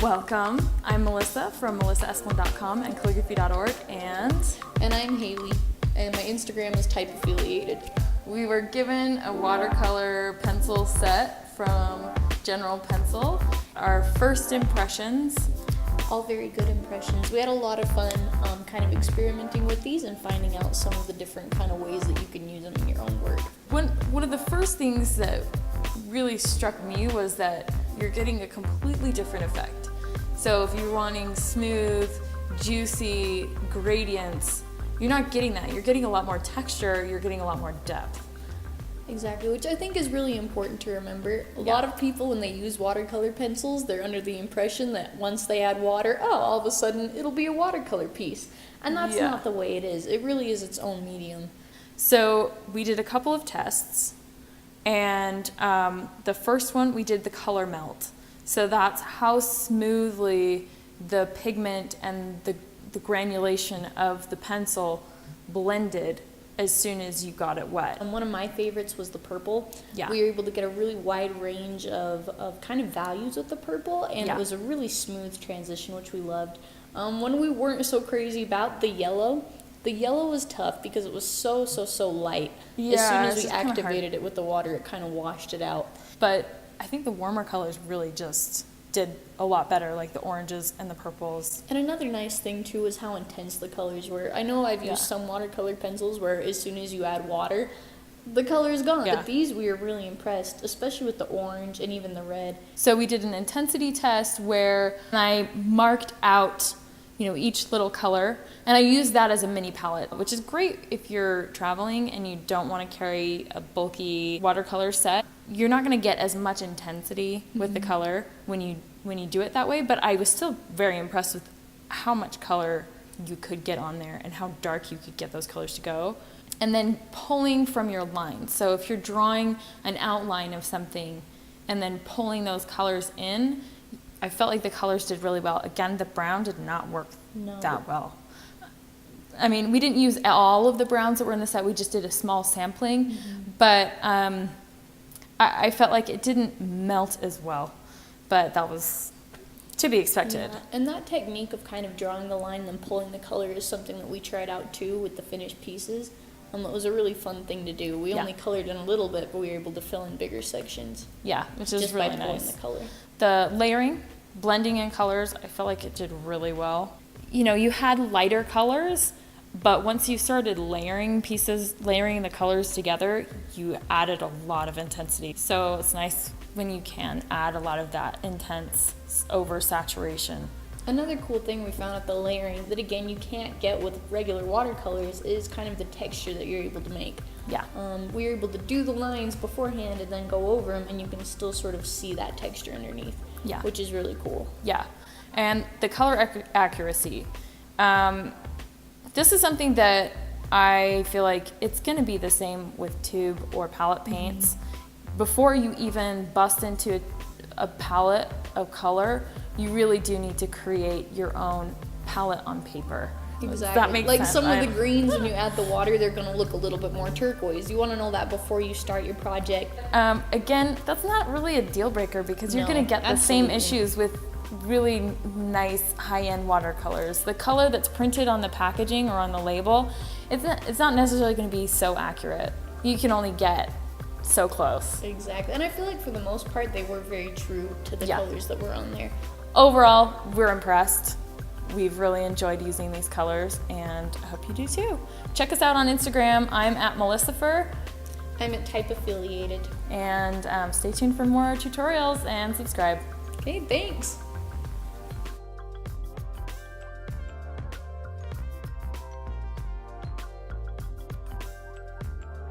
Welcome. I'm Melissa from melissaesplin.com and calligraphy.org, and I'm Haley, and my Instagram is type affiliated. we were given a watercolor pencil set from General Pencil. Our first impressions. All very good impressions. We had a lot of fun kind of experimenting with these and finding out some of the different kind of ways that you can use them in your own work. One of the first things that really struck me was that you're getting a completely different effect. So if you're wanting smooth, juicy gradients, you're not getting that. You're getting a lot more texture, you're getting a lot more depth. Exactly, which I think is really important to remember. A lot of people, when they use watercolor pencils, they're under the impression that once they add water, all of a sudden it'll be a watercolor piece. And that's not the way it is. It really is its own medium. So we did a couple of tests, and the first one we did the color melt. So that's how smoothly the pigment and the granulation of the pencil blended as soon as you got it wet. And one of my favorites was the purple. Yeah. We were able to get a really wide range of kind of values with the purple, and it was a really smooth transition, which we loved. When we weren't so crazy about the yellow was tough because it was so light. Yeah, as soon as we it's just activated it with the water, it kind of washed it out. But I think the warmer colors really just did a lot better, like the oranges and the purples. And another nice thing too is how intense the colors were. I know I've used some watercolor pencils where as soon as you add water, the color is gone. But these, we were really impressed, especially with the orange and even the red. So we did an intensity test where I marked out, each little color, and I used that as a mini palette, which is great if you're traveling and you don't want to carry a bulky watercolor set. You're not going to get as much intensity with the color when you do it that way, but I was still very impressed with how much color you could get on there and how dark you could get those colors to go. And then pulling from your lines. So if you're drawing an outline of something and then pulling those colors in, I felt like the colors did really well. Again, the brown did not work that well. I mean, we didn't use all of the browns that were in the set. We just did a small sampling, but I felt like it didn't melt as well, but that was to be expected. Yeah. And that technique of kind of drawing the line and then pulling the color is something that we tried out too with the finished pieces. It was a really fun thing to do. We only colored in a little bit, but we were able to fill in bigger sections. Yeah, which is really nice. Just by pulling the color. The layering, blending in colors, I felt like it did really well. You had lighter colors, but once you started layering the colors together, you added a lot of intensity. So it's nice when you can add a lot of that intense oversaturation. Another cool thing we found with the layering that, again, you can't get with regular watercolors is kind of the texture that you're able to make. Yeah. We were able to do the lines beforehand and then go over them, and you can still sort of see that texture underneath. Yeah. Which is really cool. Yeah. And the color accuracy. This is something that I feel like it's going to be the same with tube or palette paints. Before you even bust into a palette of color, you really do need to create your own palette on paper. Exactly. That makes like sense. Some of the greens, when you add the water, they're going to look a little bit more turquoise. You want to know that before you start your project. Again, that's not really a deal breaker because you're going to get the same issues with really nice high-end watercolors. The color that's printed on the packaging or on the label, it's not necessarily going to be so accurate. You can only get so close. Exactly. And I feel like for the most part, they were very true to the colors that were on there. Overall, we're impressed. We've really enjoyed using these colors, and I hope you do too. Check us out on Instagram. I'm at MelissaFur. I'm at type affiliated. And stay tuned for more tutorials and subscribe. Okay, thanks.